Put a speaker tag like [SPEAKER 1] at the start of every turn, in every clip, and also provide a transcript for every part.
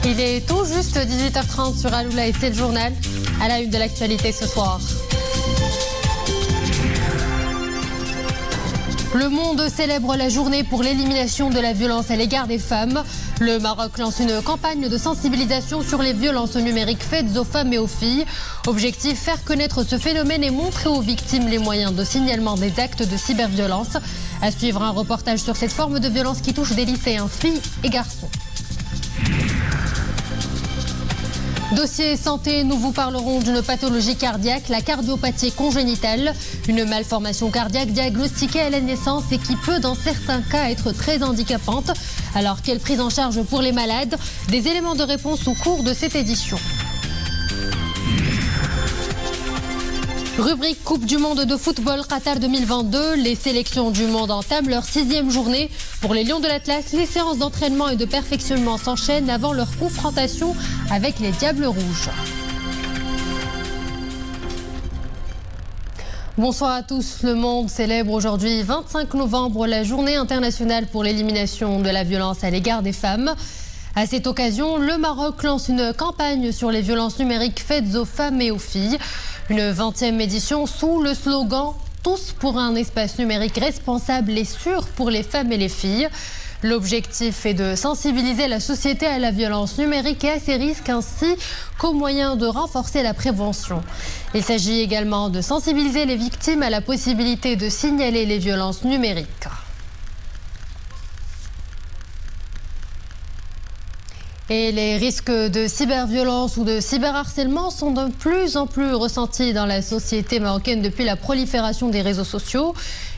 [SPEAKER 1] Il est tout juste 18h30 sur Aloula et c'est le journal. À la une de l'actualité ce soir. Le monde célèbre la journée pour l'élimination de la violence à l'égard des femmes. Le Maroc lance une campagne de sensibilisation sur les violences numériques faites aux femmes et aux filles. Objectif, faire connaître ce phénomène et montrer aux victimes les moyens de signalement des actes de cyberviolence. À suivre un reportage sur cette forme de violence qui touche des lycéens, filles et garçons. Dossier santé, nous vous parlerons d'une pathologie cardiaque, la cardiopathie congénitale, une malformation cardiaque diagnostiquée à la naissance et qui peut dans certains cas être très handicapante. Alors quelle prise en charge pour les malades? Des éléments de réponse au cours de cette édition. Rubrique Coupe du Monde de football Qatar 2022, les sélections du monde entament leur 6e journée. Pour les Lions de l'Atlas, les séances d'entraînement et de perfectionnement s'enchaînent avant leur confrontation avec les Diables Rouges. Bonsoir à tous. Le monde célèbre aujourd'hui, 25 novembre, la journée internationale pour l'élimination de la violence à l'égard des femmes. À cette occasion, le Maroc lance une campagne sur les violences numériques faites aux femmes et aux filles. Une 20e édition sous le slogan « Tous pour un espace numérique responsable et sûr pour les femmes et les filles ». L'objectif est de sensibiliser la société à la violence numérique et à ses risques ainsi qu'aux moyens de renforcer la prévention. Il s'agit également de sensibiliser les victimes à la possibilité de signaler les violences numériques. Et les risques de cyberviolence ou de cyberharcèlement sont de plus en plus ressentis dans la société marocaine depuis la prolifération des réseaux sociaux.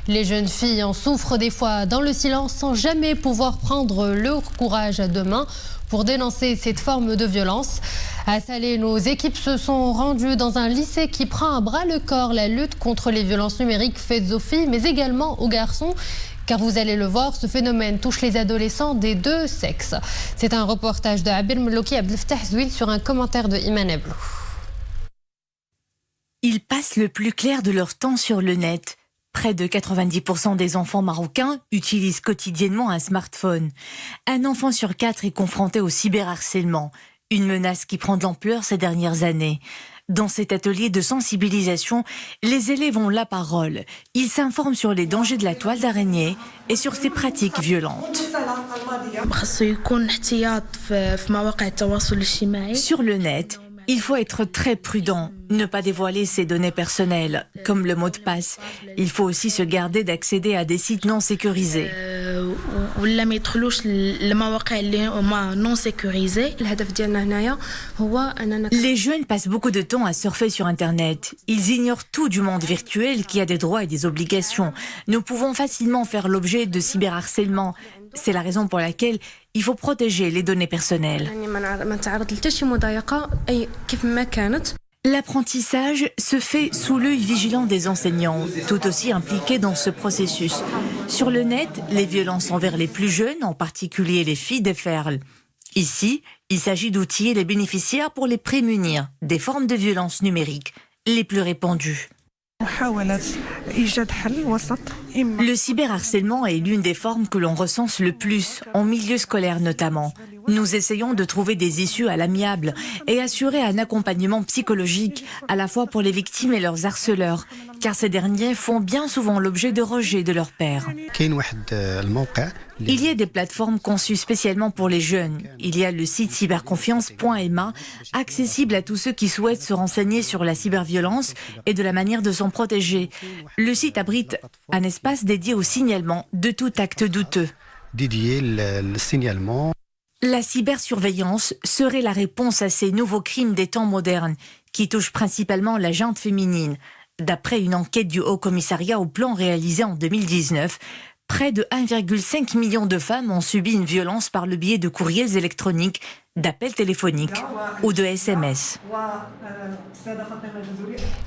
[SPEAKER 1] Les jeunes filles en souffrent des fois dans le silence sans jamais pouvoir prendre le courage à deux mains pour dénoncer cette forme de violence. À Salé, nos équipes se sont rendues dans un lycée qui prend à bras le corps la lutte contre les violences numériques faites aux filles mais également aux garçons. Car vous allez le voir, ce phénomène touche les adolescents des deux sexes. C'est un reportage de Abel Mloki Abdelftah Zouil sur un commentaire de Iman Eblou.
[SPEAKER 2] Ils passent le plus clair de leur temps sur le net. Près de 90% des enfants marocains utilisent quotidiennement un smartphone. Un enfant sur 4 est confronté au cyberharcèlement, une menace qui prend de l'ampleur ces dernières années. Dans cet atelier de sensibilisation, les élèves ont la parole. Ils s'informent sur les dangers de la toile d'araignée et sur ses pratiques violentes. Sur le net, il faut être très prudent, ne pas dévoiler ses données personnelles, comme le mot de passe. Il faut aussi se garder d'accéder à des sites non sécurisés. Les jeunes passent beaucoup de temps à surfer sur Internet. Ils ignorent tout du monde virtuel qui a des droits et des obligations. Nous pouvons facilement faire l'objet de cyberharcèlement. C'est la raison pour laquelle il faut protéger les données personnelles. L'apprentissage se fait sous l'œil vigilant des enseignants, tout aussi impliqués dans ce processus. Sur le net, les violences envers les plus jeunes, en particulier les filles, déferlent. Ici, il s'agit d'outiller les bénéficiaires pour les prémunir des formes de violence numérique les plus répandues. Le cyberharcèlement est l'une des formes que l'on recense le plus, en milieu scolaire notamment. Nous essayons de trouver des issues à l'amiable et assurer un accompagnement psychologique à la fois pour les victimes et leurs harceleurs, car ces derniers font bien souvent l'objet de rejets de leurs pairs. Il y a des plateformes conçues spécialement pour les jeunes. Il y a le site cyberconfiance.ma, accessible à tous ceux qui souhaitent se renseigner sur la cyberviolence et de la manière de s'en protéger. Le site abrite un espace dédié au signalement de tout acte douteux. La cybersurveillance serait la réponse à ces nouveaux crimes des temps modernes qui touchent principalement la gente féminine. D'après une enquête du Haut Commissariat au Plan réalisée en 2019, près de 1,5 million de femmes ont subi une violence par le biais de courriels électroniques, d'appels téléphoniques ou de SMS.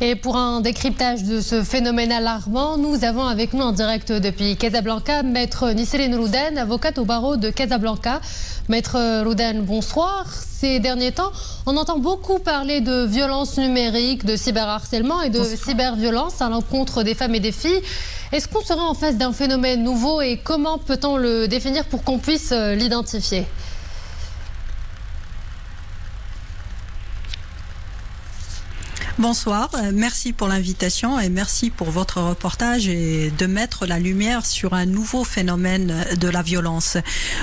[SPEAKER 1] Et pour un décryptage de ce phénomène alarmant, nous avons avec nous en direct depuis Casablanca Maître Nisrine Roudan, avocate au barreau de Casablanca. Maître Roudan, bonsoir. Ces derniers temps, on entend beaucoup parler de violence numérique, de cyberharcèlement et de cyberviolence à l'encontre des femmes et des filles. Est-ce qu'on serait en face d'un phénomène nouveau et comment peut-on le définir pour qu'on puisse l'identifier ?
[SPEAKER 3] Bonsoir, merci pour l'invitation et merci pour votre reportage et de mettre la lumière sur un nouveau phénomène de la violence.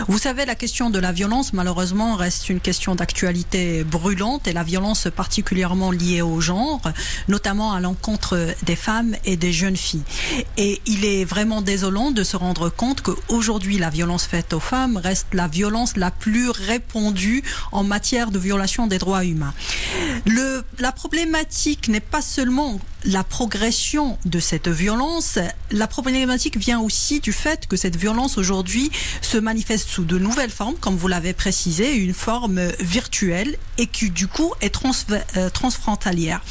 [SPEAKER 3] Vous savez, la question de la violence, malheureusement, reste une question d'actualité brûlante et la violence particulièrement liée au genre, notamment à l'encontre des femmes et des jeunes filles. Et il est vraiment désolant de se rendre compte qu'aujourd'hui, la violence faite aux femmes reste la violence la plus répandue en matière de violation des droits humains. La problématique n'est pas seulement la progression de cette violence, la problématique vient aussi du fait que cette violence aujourd'hui se manifeste sous de nouvelles formes, comme vous l'avez précisé, une forme virtuelle et qui du coup est transfrontalière.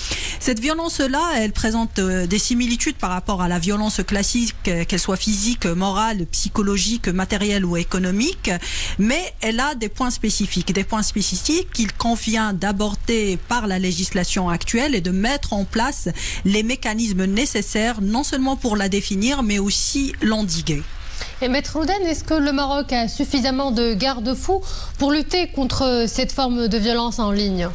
[SPEAKER 3] Cette violence-là, elle présente des similitudes par rapport à la violence classique, qu'elle soit physique, morale, psychologique, matérielle ou économique, mais elle a des points spécifiques qu'il convient d'aborder par la législation actuelle et de mettre en place les mécanismes nécessaires, non seulement pour la définir, mais aussi l'endiguer.
[SPEAKER 1] Et Maître Ouden, est-ce que le Maroc a suffisamment de garde-fous pour lutter contre cette forme de violence en ligne ?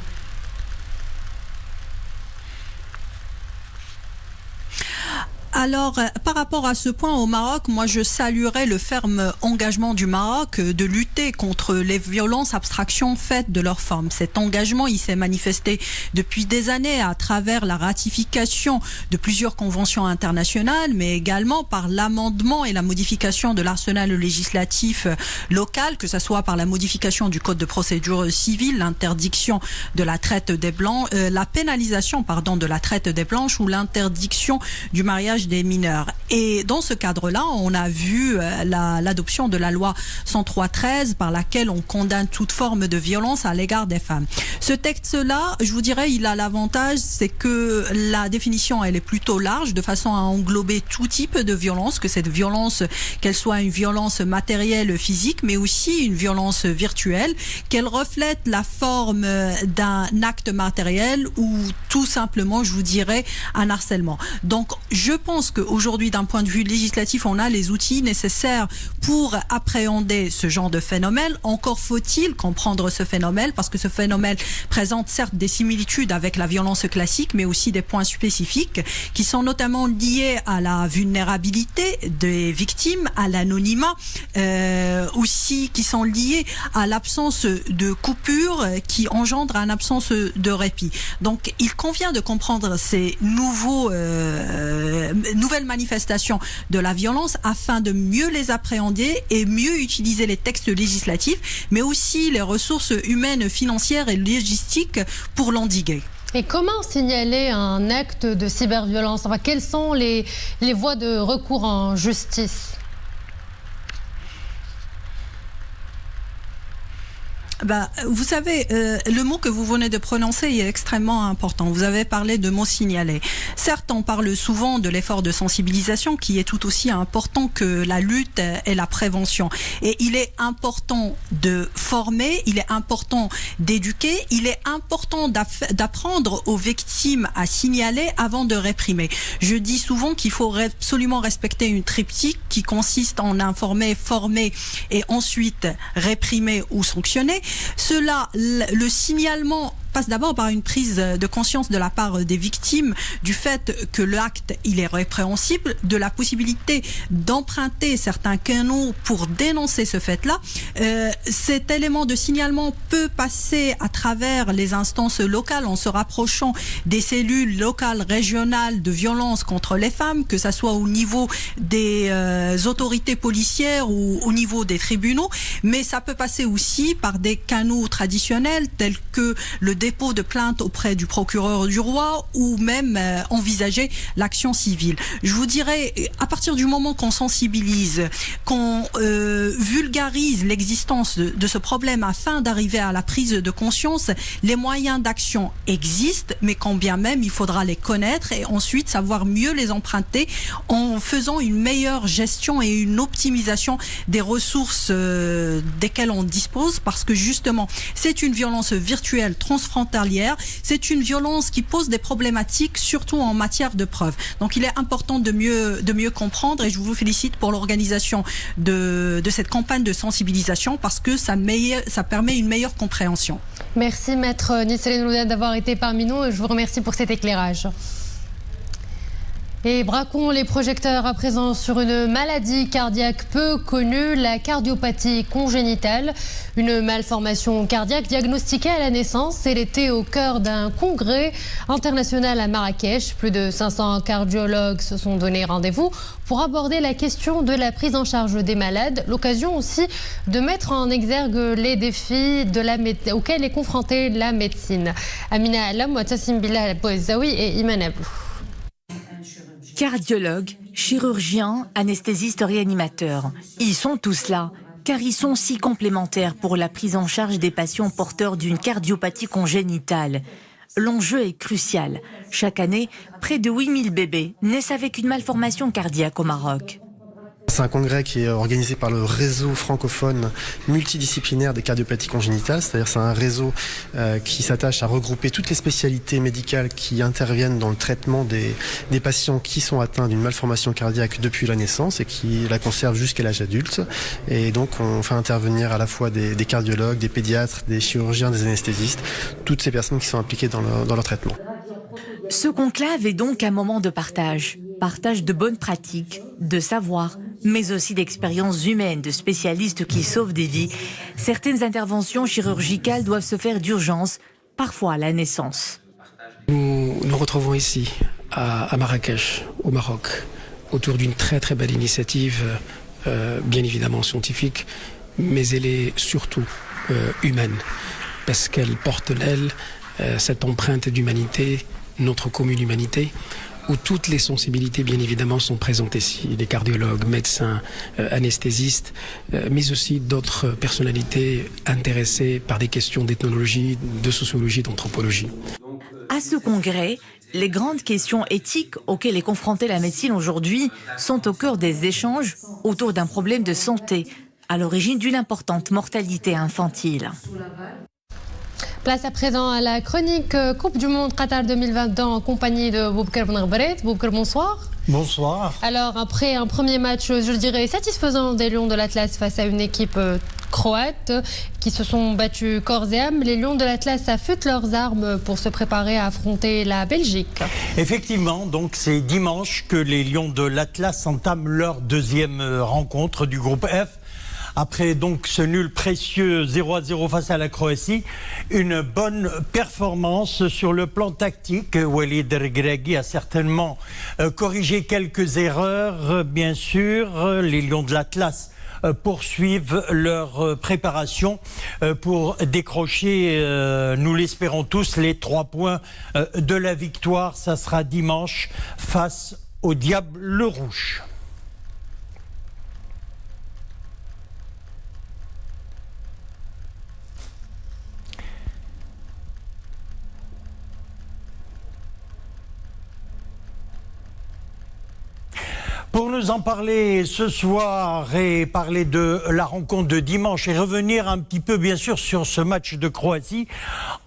[SPEAKER 3] Alors, par rapport à ce point au Maroc, moi je saluerais le ferme engagement du Maroc de lutter contre les violences abstractions faites de leur forme. Cet engagement, il s'est manifesté depuis des années à travers la ratification de plusieurs conventions internationales, mais également par l'amendement et la modification de l'arsenal législatif local, que ce soit par la modification du code de procédure civile, l'interdiction de la traite des blancs, la pénalisation, de la traite des blanches ou l'interdiction du mariage des mineurs. Et dans ce cadre-là, on a vu l'adoption de la loi 103/13 par laquelle on condamne toute forme de violence à l'égard des femmes. Ce texte-là, je vous dirais, il a l'avantage, c'est que la définition, elle est plutôt large, de façon à englober tout type de violence, que cette violence, qu'elle soit une violence matérielle, physique, mais aussi une violence virtuelle, qu'elle reflète la forme d'un acte matériel ou tout simplement, je vous dirais, un harcèlement. Donc, je pense qu'aujourd'hui, d'un point de vue législatif, on a les outils nécessaires pour appréhender ce genre de phénomène. Encore faut-il comprendre ce phénomène, parce que ce phénomène présente certes des similitudes avec la violence classique, mais aussi des points spécifiques qui sont notamment liés à la vulnérabilité des victimes, à l'anonymat, aussi qui sont liés à l'absence de coupure qui engendre une absence de répit. Donc, il convient de comprendre ces nouvelles manifestations de la violence afin de mieux les appréhender et mieux utiliser les textes législatifs, mais aussi les ressources humaines, financières et logistiques pour l'endiguer.
[SPEAKER 1] Et comment signaler un acte de cyberviolence ? Quelles sont les voies de recours en justice ?
[SPEAKER 3] Vous savez, le mot que vous venez de prononcer est extrêmement important. Vous avez parlé de mots signalés. Certes, on parle souvent de l'effort de sensibilisation qui est tout aussi important que la lutte et la prévention. Et il est important de former, il est important d'éduquer, il est important d'apprendre aux victimes à signaler avant de réprimer. Je dis souvent qu'il faut absolument respecter une triptyque qui consiste en informer, former et ensuite réprimer ou sanctionner. Le signalement passe d'abord par une prise de conscience de la part des victimes du fait que l'acte, il est répréhensible, de la possibilité d'emprunter certains canaux pour dénoncer ce fait-là. Cet élément de signalement peut passer à travers les instances locales en se rapprochant des cellules locales, régionales de violence contre les femmes, que ça soit au niveau des autorités policières ou au niveau des tribunaux, mais ça peut passer aussi par des canaux traditionnels tels que le dépôt de plainte auprès du procureur du roi ou même envisager l'action civile. Je vous dirais, à partir du moment qu'on sensibilise, qu'on vulgarise l'existence de ce problème afin d'arriver à la prise de conscience, les moyens d'action existent, mais quand bien même il faudra les connaître et ensuite savoir mieux les emprunter en faisant une meilleure gestion et une optimisation des ressources desquelles on dispose, parce que justement c'est une violence virtuelle transfrontalière transfrontalière. C'est une violence qui pose des problématiques, surtout en matière de preuves. Donc il est important de mieux comprendre, et je vous félicite pour l'organisation de cette campagne de sensibilisation, parce que ça permet une meilleure compréhension.
[SPEAKER 1] Merci Maître Nisseline Louda d'avoir été parmi nous, et je vous remercie pour cet éclairage. Et braquons les projecteurs à présent sur une maladie cardiaque peu connue, la cardiopathie congénitale. Une malformation cardiaque diagnostiquée à la naissance. Elle était au cœur d'un congrès international à Marrakech. Plus de 500 cardiologues se sont donné rendez-vous pour aborder la question de la prise en charge des malades. L'occasion aussi de mettre en exergue les défis auxquels est confrontée la médecine. Amina Alam, Tassim Bilal Bouazaoui et Iman Abou.
[SPEAKER 2] Cardiologues, chirurgiens, anesthésistes, réanimateurs. Ils sont tous là, car ils sont si complémentaires pour la prise en charge des patients porteurs d'une cardiopathie congénitale. L'enjeu est crucial. Chaque année, près de 8000 bébés naissent avec une malformation cardiaque au Maroc.
[SPEAKER 4] C'est un congrès qui est organisé par le réseau francophone multidisciplinaire des cardiopathies congénitales, c'est-à-dire c'est un réseau qui s'attache à regrouper toutes les spécialités médicales qui interviennent dans le traitement des patients qui sont atteints d'une malformation cardiaque depuis la naissance et qui la conservent jusqu'à l'âge adulte. Et donc on fait intervenir à la fois des cardiologues, des pédiatres, des chirurgiens, des anesthésistes, toutes ces personnes qui sont impliquées dans leur traitement.
[SPEAKER 2] Ce conclave est donc un moment de partage de bonnes pratiques, de savoir, mais aussi d'expériences humaines, de spécialistes qui sauvent des vies. Certaines interventions chirurgicales doivent se faire d'urgence, parfois à la naissance.
[SPEAKER 5] Nous nous retrouvons ici, à Marrakech, au Maroc, autour d'une très très belle initiative, bien évidemment scientifique, mais elle est surtout humaine, parce qu'elle porte en elle cette empreinte d'humanité, notre commune humanité, où toutes les sensibilités, bien évidemment, sont présentes ici. Les cardiologues, médecins, anesthésistes, mais aussi d'autres personnalités intéressées par des questions d'ethnologie, de sociologie, d'anthropologie.
[SPEAKER 2] À ce congrès, les grandes questions éthiques auxquelles est confrontée la médecine aujourd'hui sont au cœur des échanges autour d'un problème de santé, à l'origine d'une importante mortalité infantile.
[SPEAKER 1] Place à présent à la chronique Coupe du Monde Qatar 2022 en compagnie de Boubkar Benarberet. Boubkar, bonsoir.
[SPEAKER 6] Bonsoir.
[SPEAKER 1] Alors, après un premier match, je dirais, satisfaisant des Lions de l'Atlas face à une équipe croate qui se sont battus corps et âme, les Lions de l'Atlas affûtent leurs armes pour se préparer à affronter la Belgique.
[SPEAKER 6] Effectivement, donc c'est dimanche que les Lions de l'Atlas entament leur deuxième rencontre du groupe F. Après donc ce nul précieux 0-0 face à la Croatie, une bonne performance sur le plan tactique. Walid Regragui a certainement corrigé quelques erreurs, bien sûr. Les Lions de l'Atlas poursuivent leur préparation pour décrocher, nous l'espérons tous, les 3 points de la victoire. Ça sera dimanche face au Diable Rouge. Pour nous en parler ce soir et parler de la rencontre de dimanche et revenir un petit peu bien sûr sur ce match de Croatie,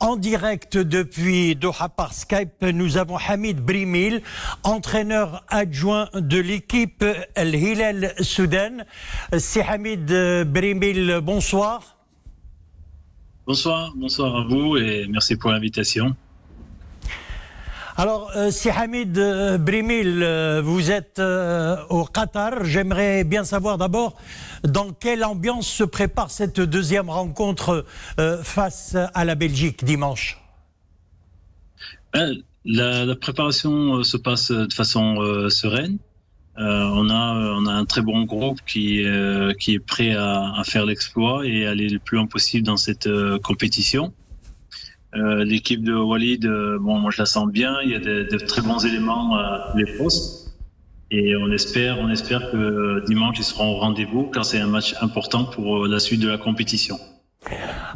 [SPEAKER 6] en direct depuis Doha par Skype, nous avons Hamid Brimil, entraîneur adjoint de l'équipe El Hilal Soudan. C'est Hamid Brimil, bonsoir.
[SPEAKER 7] Bonsoir à vous et merci pour l'invitation.
[SPEAKER 6] Alors, c'est Hamid Brimil, vous êtes au Qatar. J'aimerais bien savoir d'abord dans quelle ambiance se prépare cette deuxième rencontre face à la Belgique dimanche.
[SPEAKER 7] La préparation se passe de façon sereine. On a un très bon groupe qui est prêt à faire l'exploit et aller le plus loin possible dans cette compétition. L'équipe de Walid, moi je la sens bien, il y a de très bons éléments à tous les postes et on espère que dimanche ils seront au rendez-vous car c'est un match important pour la suite de la compétition.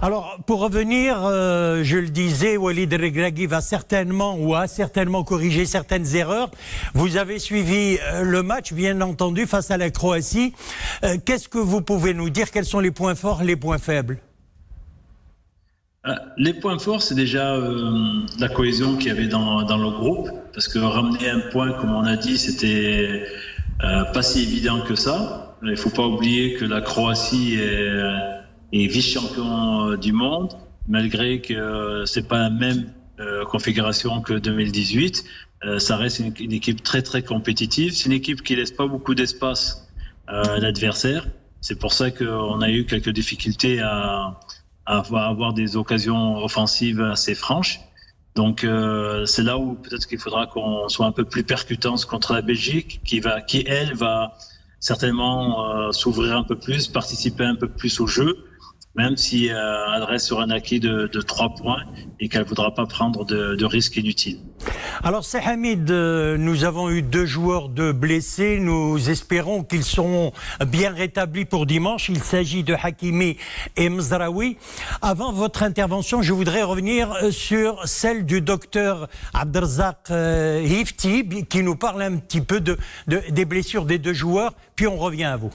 [SPEAKER 6] Alors pour revenir, je le disais, Walid Regragui a certainement corrigé certaines erreurs. Vous avez suivi le match bien entendu face à la Croatie. Qu'est-ce que vous pouvez nous dire? Quels sont les points forts, les points faibles?
[SPEAKER 7] Les points forts, c'est déjà la cohésion qu'il y avait dans le groupe, parce que ramener un point, comme on a dit, c'était pas si évident que ça. Il ne faut pas oublier que la Croatie est vice-champion du monde, malgré que c'est pas la même configuration que 2018. Ça reste une équipe très très compétitive. C'est une équipe qui laisse pas beaucoup d'espace à l'adversaire. C'est pour ça qu'on a eu quelques difficultés à avoir des occasions offensives assez franches. Donc c'est là où peut-être qu'il faudra qu'on soit un peu plus percutant contre la Belgique, qui elle va certainement s'ouvrir un peu plus, participer un peu plus au jeu, même si elle reste sur un acquis de 3 points et qu'elle ne voudra pas prendre de risques inutiles.
[SPEAKER 6] Alors, c'est Hamid, nous avons eu 2 joueurs de blessés. Nous espérons qu'ils seront bien rétablis pour dimanche. Il s'agit de Hakimi et Mzraoui. Avant votre intervention, je voudrais revenir sur celle du docteur Abdelrazak Hifti, qui nous parle un petit peu des blessures des 2 joueurs, puis on revient à vous.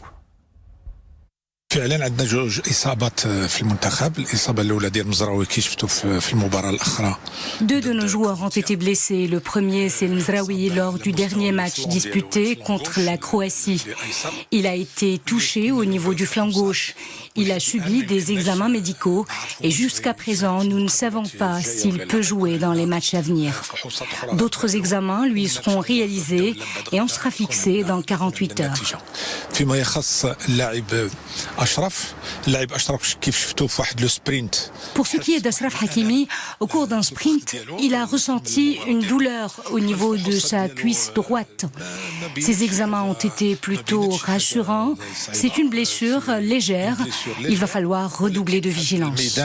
[SPEAKER 8] فعلا عندنا جوج اصابات في المنتخب. الاصابه الاولى ديال مزراوي كي شفتوا في المباراه الاخرى.
[SPEAKER 9] 2 de nos joueurs ont été blessés. Le premier, c'est Mzraoui lors du dernier match disputé contre la Croatie. Il a été touché au niveau du flanc gauche. Il a subi des examens médicaux et jusqu'à présent, nous ne savons pas s'il peut jouer dans les matchs à venir. D'autres examens lui seront réalisés et on sera fixé dans 48 heures.
[SPEAKER 8] فيما يخص اللاعب أشرف كيف شفتوه في واحد لو سبرينت.
[SPEAKER 9] Pour ce qui est d'Ashraf Hakimi, au cours d'un sprint, il a ressenti une douleur au niveau de sa cuisse droite. Ses examens ont été plutôt rassurants. C'est une blessure légère. Il va falloir redoubler de vigilance.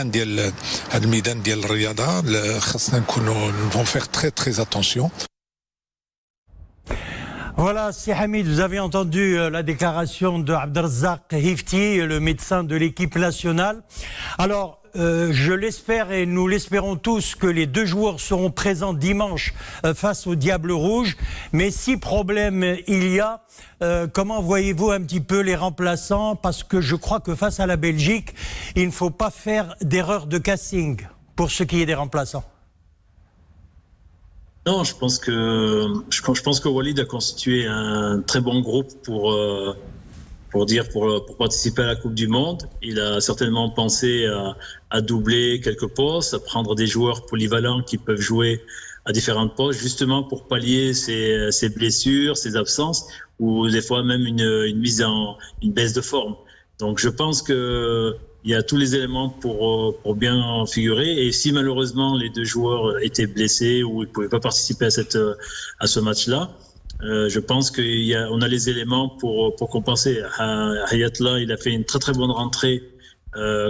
[SPEAKER 8] الميدان ديال الرياضة خاصنا نكونوا نفون فيغ تري تري اتونسيون.
[SPEAKER 6] Voilà, c'est Hamid, vous avez entendu la déclaration de Abdelrazak Hifti, le médecin de l'équipe nationale. Alors, je l'espère et nous l'espérons tous que les 2 joueurs seront présents dimanche face au Diable Rouge. Mais si problème il y a, comment voyez-vous un petit peu les remplaçants? Parce que je crois que face à la Belgique, il ne faut pas faire d'erreur de casting pour ce qui est des remplaçants.
[SPEAKER 7] Non, je pense que Walid a constitué un très bon groupe pour participer à la Coupe du Monde. Il a certainement pensé à doubler quelques postes, à prendre des joueurs polyvalents qui peuvent jouer à différentes postes, justement pour pallier ses blessures, ses absences, ou des fois même une baisse de forme. Donc je pense que il y a tous les éléments pour bien figurer. Et si malheureusement les 2 joueurs étaient blessés ou ils ne pouvaient pas participer à ce match-là, je pense qu'on a les éléments pour compenser. Hayatla, il a fait une très très bonne rentrée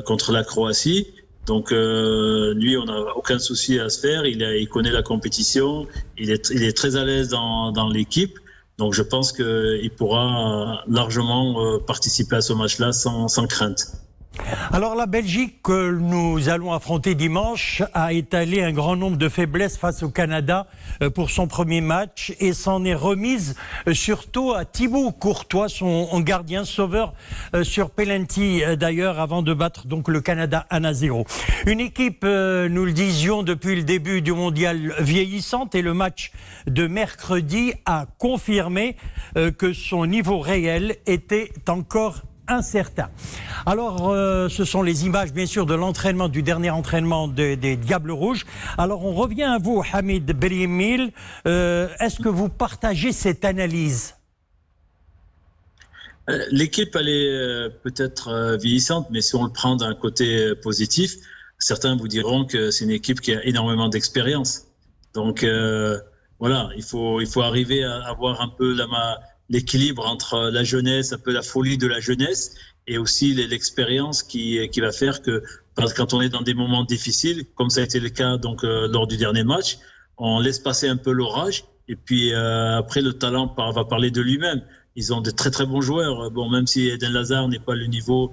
[SPEAKER 7] contre la Croatie. Donc lui, on n'a aucun souci à se faire. Il connaît la compétition. Il est très à l'aise dans l'équipe. Donc je pense qu'il pourra largement participer à ce match-là sans crainte.
[SPEAKER 6] Alors la Belgique que nous allons affronter dimanche a étalé un grand nombre de faiblesses face au Canada pour son premier match et s'en est remise surtout à Thibaut Courtois, son gardien sauveur sur penalty d'ailleurs avant de battre donc le Canada 1-0. Une équipe, nous le disions depuis le début du mondial, vieillissante, et le match de mercredi a confirmé que son niveau réel était encore incertain. Alors, ce sont les images, bien sûr, de l'entraînement, du dernier entraînement des Diables Rouges. Alors, on revient à vous, Hamid Berimil. Est-ce que vous partagez cette analyse?
[SPEAKER 7] L'équipe, elle est peut-être vieillissante, mais si on le prend d'un côté positif, certains vous diront que c'est une équipe qui a énormément d'expérience. Donc, voilà, il faut arriver à avoir un peu l'équilibre entre la jeunesse, un peu la folie de la jeunesse, et aussi l'expérience qui va faire que quand on est dans des moments difficiles, comme ça a été le cas donc lors du dernier match, on laisse passer un peu l'orage, et puis après le talent va parler de lui-même. Ils ont de très très bons joueurs. Bon, même si Eden Hazard n'est pas le niveau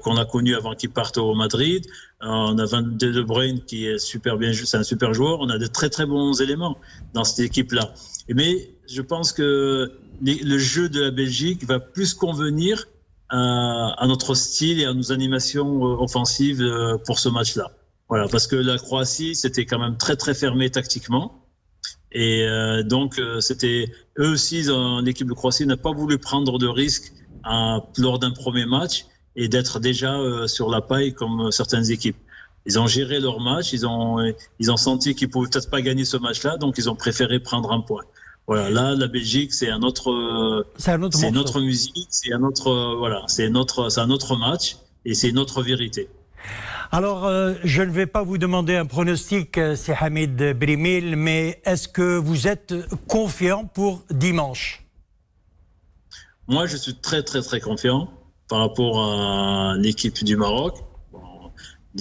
[SPEAKER 7] qu'on a connu avant qu'il parte au Madrid, on a Van de Bruyne qui est super bien, c'est un super joueur. On a de très très bons éléments dans cette équipe-là. Mais je pense que le jeu de la Belgique va plus convenir à notre style et à nos animations offensives pour ce match-là. Voilà, parce que la Croatie, c'était quand même très très fermé tactiquement. Et donc, c'était eux aussi, l'équipe de Croatie n'a pas voulu prendre de risques lors d'un premier match et d'être déjà sur la paille comme certaines équipes. Ils ont géré leur match, ils ont senti qu'ils pouvaient peut-être pas gagner ce match-là, donc ils ont préféré prendre un point. Voilà, là, la Belgique, c'est une autre musique, c'est un autre match et c'est une autre vérité.
[SPEAKER 6] Alors, je ne vais pas vous demander un pronostic, c'est Hamid Brimil, mais est-ce que vous êtes confiant pour dimanche?
[SPEAKER 7] Moi, je suis très, très, très confiant par rapport à l'équipe du Maroc.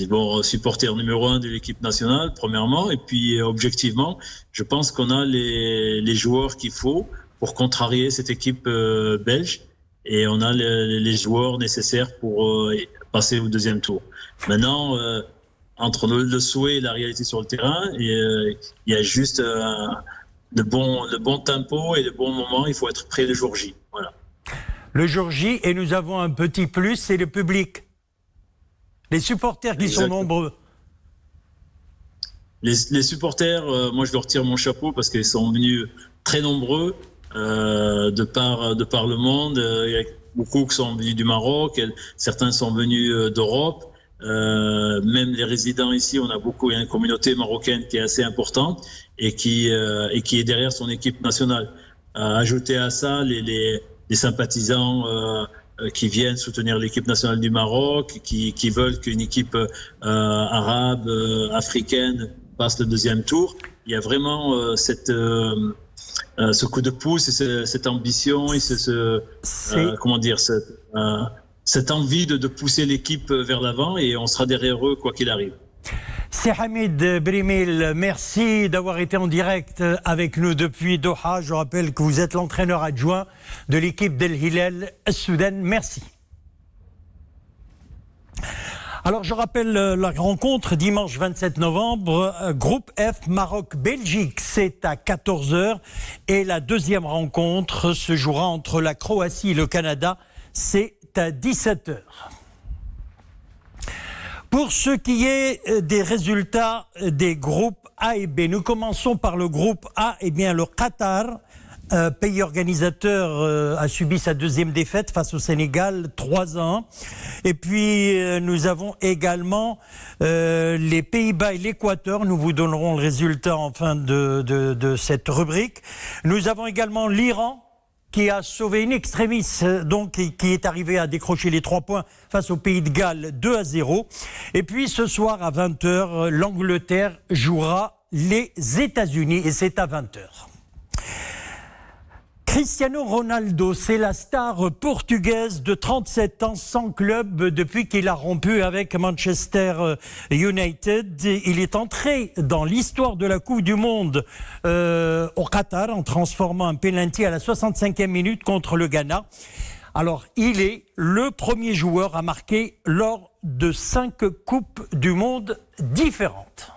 [SPEAKER 7] Bon, supporter numéro 1 de l'équipe nationale, premièrement. Et puis, objectivement, je pense qu'on a les joueurs qu'il faut pour contrarier cette équipe belge. Et on a les joueurs nécessaires pour passer au deuxième tour. Maintenant, entre le souhait et la réalité sur le terrain, il y a juste le bon tempo et le bon moment. Il faut être prêt le jour J. Voilà.
[SPEAKER 6] Le jour J, et nous avons un petit plus, c'est le public. Les supporters qui sont nombreux.
[SPEAKER 7] Les supporters, moi je leur tire mon chapeau parce qu'ils sont venus très nombreux de par le monde. Il y a beaucoup qui sont venus du Maroc, certains sont venus d'Europe. Même les résidents ici, il y a une communauté marocaine qui est assez importante et qui est derrière son équipe nationale. Ajouter à ça les sympathisants qui viennent soutenir l'équipe nationale du Maroc, qui veulent qu'une équipe arabe, africaine passe le deuxième tour. Il y a vraiment ce coup de pouce et cette ambition et cette envie de pousser l'équipe vers l'avant, et on sera derrière eux quoi qu'il arrive.
[SPEAKER 6] C'est Hamid Brimil, merci d'avoir été en direct avec nous depuis Doha. Je rappelle que vous êtes l'entraîneur adjoint de l'équipe d'El Hilal Soudan. Merci. Alors je rappelle la rencontre dimanche 27 novembre, groupe F Maroc-Belgique, c'est à 14h. Et la deuxième rencontre se jouera entre la Croatie et le Canada, c'est à 17h. Pour ce qui est des résultats des groupes A et B, nous commençons par le groupe A. Eh bien, le Qatar, pays organisateur, a subi sa deuxième défaite face au Sénégal, 3-1. Et puis, nous avons également les Pays-Bas et l'Équateur. Nous vous donnerons le résultat en fin de cette rubrique. Nous avons également l'Iran, qui a sauvé in extremis, donc qui est arrivé à décrocher les 3 points face au Pays de Galles, 2-0. Et puis ce soir à 20h, l'Angleterre jouera les États-Unis et c'est à 20h. Cristiano Ronaldo, c'est la star portugaise de 37 ans sans club depuis qu'il a rompu avec Manchester United. Il est entré dans l'histoire de la Coupe du Monde au Qatar en transformant un penalty à la 65e minute contre le Ghana. Alors, il est le premier joueur à marquer lors de 5 Coupes du Monde différentes.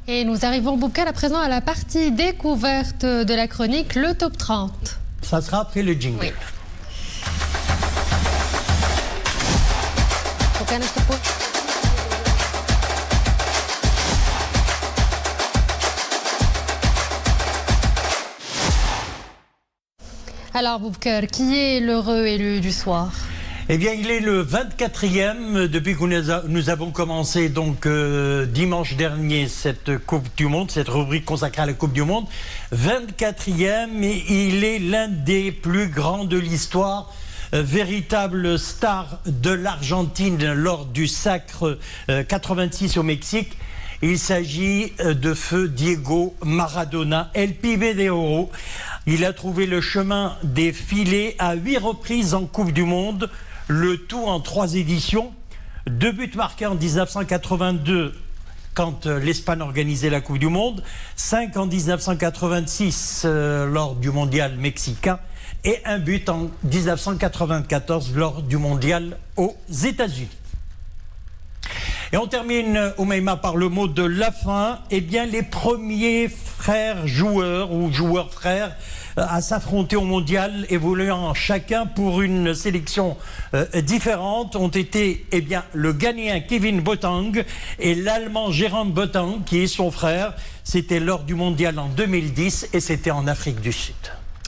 [SPEAKER 1] Et nous arrivons, Boubkal, à présent à la partie découverte de la chronique, le top 30.
[SPEAKER 6] Ça sera après le jingle. Oui.
[SPEAKER 1] Alors, Boubkal, qui est l'heureux élu du soir ?
[SPEAKER 6] Eh bien, il est le 24e depuis que nous avons commencé donc dimanche dernier cette Coupe du Monde, cette rubrique consacrée à la Coupe du Monde. 24e, et il est l'un des plus grands de l'histoire, véritable star de l'Argentine lors du sacre 86 au Mexique. Il s'agit de feu Diego Maradona, El Pibe de Oro. Il a trouvé le chemin des filets à 8 reprises en Coupe du Monde. Le tout en 3 éditions. 2 buts marqués en 1982 quand l'Espagne organisait la Coupe du Monde, 5 en 1986 lors du mondial mexicain et 1 but en 1994 lors du mondial aux États-Unis. Et on termine, Oumaima, par le mot de la fin. Eh bien, les premiers frères joueurs ou joueurs frères à s'affronter au mondial, évoluant chacun pour une sélection différente, ont été le Ghanéen Kevin Boateng et l'Allemand Jérôme Boateng, qui est son frère. C'était lors du mondial en 2010 et c'était en Afrique du Sud.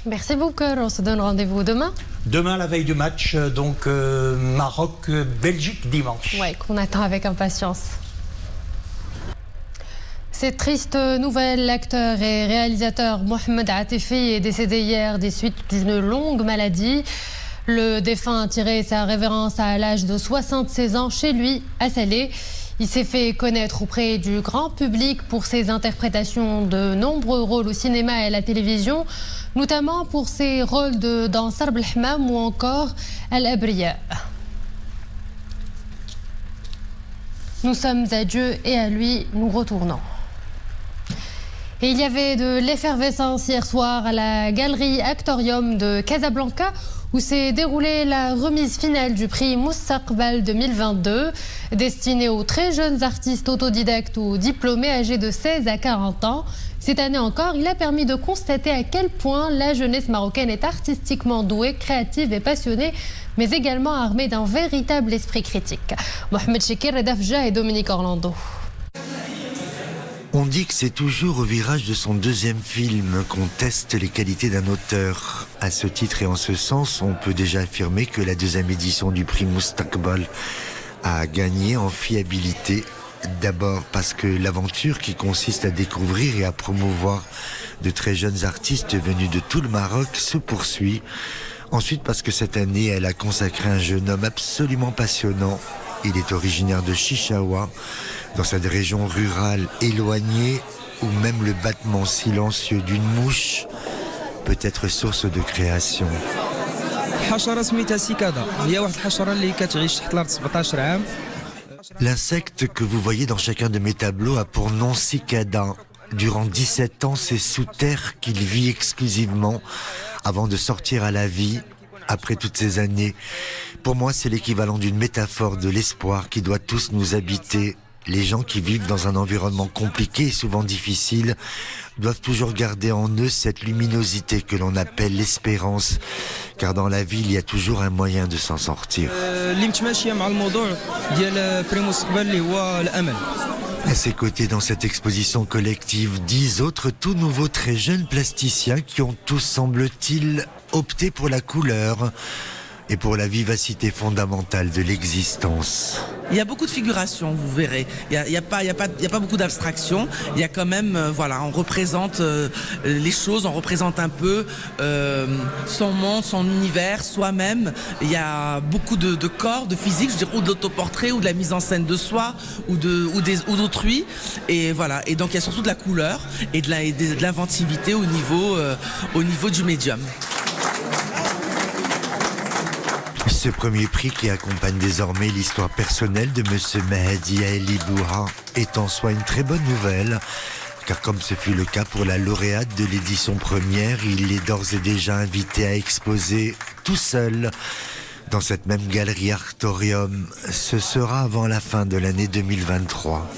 [SPEAKER 1] Merci beaucoup, on se donne rendez-vous demain.
[SPEAKER 6] Demain, la veille du match, donc Maroc-Belgique dimanche.
[SPEAKER 1] Oui, qu'on attend avec impatience. Cette triste nouvelle, l'acteur et réalisateur Mohamed Atifi est décédé hier des suites d'une longue maladie. Le défunt a tiré sa révérence à l'âge de 76 ans chez lui, à Salé. Il s'est fait connaître auprès du grand public pour ses interprétations de nombreux rôles au cinéma et à la télévision, notamment pour ses rôles dans Sarb al-Hammam ou encore Al-Abriya. Nous sommes à Dieu et à lui nous retournons. Et il y avait de l'effervescence hier soir à la galerie Actorium de Casablanca, où s'est déroulée la remise finale du prix Mustaqbal 2022, destiné aux très jeunes artistes autodidactes ou diplômés âgés de 16 à 40 ans. Cette année encore, il a permis de constater à quel point la jeunesse marocaine est artistiquement douée, créative et passionnée, mais également armée d'un véritable esprit critique. Mohamed Chekir, Reda Fja et Dominique Orlando.
[SPEAKER 10] On dit que c'est toujours au virage de son deuxième film qu'on teste les qualités d'un auteur. À ce titre et en ce sens, on peut déjà affirmer que la deuxième édition du prix Mustaqbal a gagné en fiabilité. D'abord parce que l'aventure qui consiste à découvrir et à promouvoir de très jeunes artistes venus de tout le Maroc se poursuit. Ensuite parce que cette année, elle a consacré un jeune homme absolument passionnant. Il est originaire de Chichaoua, dans cette région rurale éloignée où même le battement silencieux d'une mouche peut être source de création. L'insecte que vous voyez dans chacun de mes tableaux a pour nom cicada. Durant 17 ans, c'est sous terre qu'il vit exclusivement avant de sortir à la vie. Après toutes ces années, pour moi, c'est l'équivalent d'une métaphore de l'espoir qui doit tous nous habiter. Les gens qui vivent dans un environnement compliqué et souvent difficile doivent toujours garder en eux cette luminosité que l'on appelle l'espérance, car dans la vie, il y a toujours un moyen de s'en sortir. À ses côtés, dans cette exposition collective, 10 autres tout nouveaux très jeunes plasticiens qui ont tous, semble-t-il, opté pour la couleur et pour la vivacité fondamentale de l'existence.
[SPEAKER 11] Il y a beaucoup de figuration, vous verrez. Il y a pas beaucoup d'abstraction. Il y a quand même, on représente les choses, on représente un peu son monde, son univers, soi-même. Il y a beaucoup de corps, de physique, je dirais, ou de l'autoportrait, ou de la mise en scène de soi, ou d'autrui. Et voilà. Et donc il y a surtout de la couleur et de l'inventivité au niveau du médium.
[SPEAKER 10] Ce premier prix qui accompagne désormais l'histoire personnelle de M. Mahdi Ali Bouha est en soi une très bonne nouvelle, car comme ce fut le cas pour la lauréate de l'édition première, il est d'ores et déjà invité à exposer tout seul dans cette même galerie Artorium. Ce sera avant la fin de l'année 2023.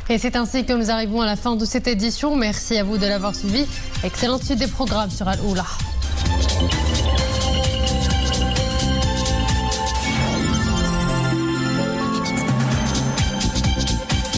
[SPEAKER 1] Et c'est ainsi que nous arrivons à la fin de cette édition. Merci à vous de l'avoir suivi. Excellente suite des programmes sur Al-Oula.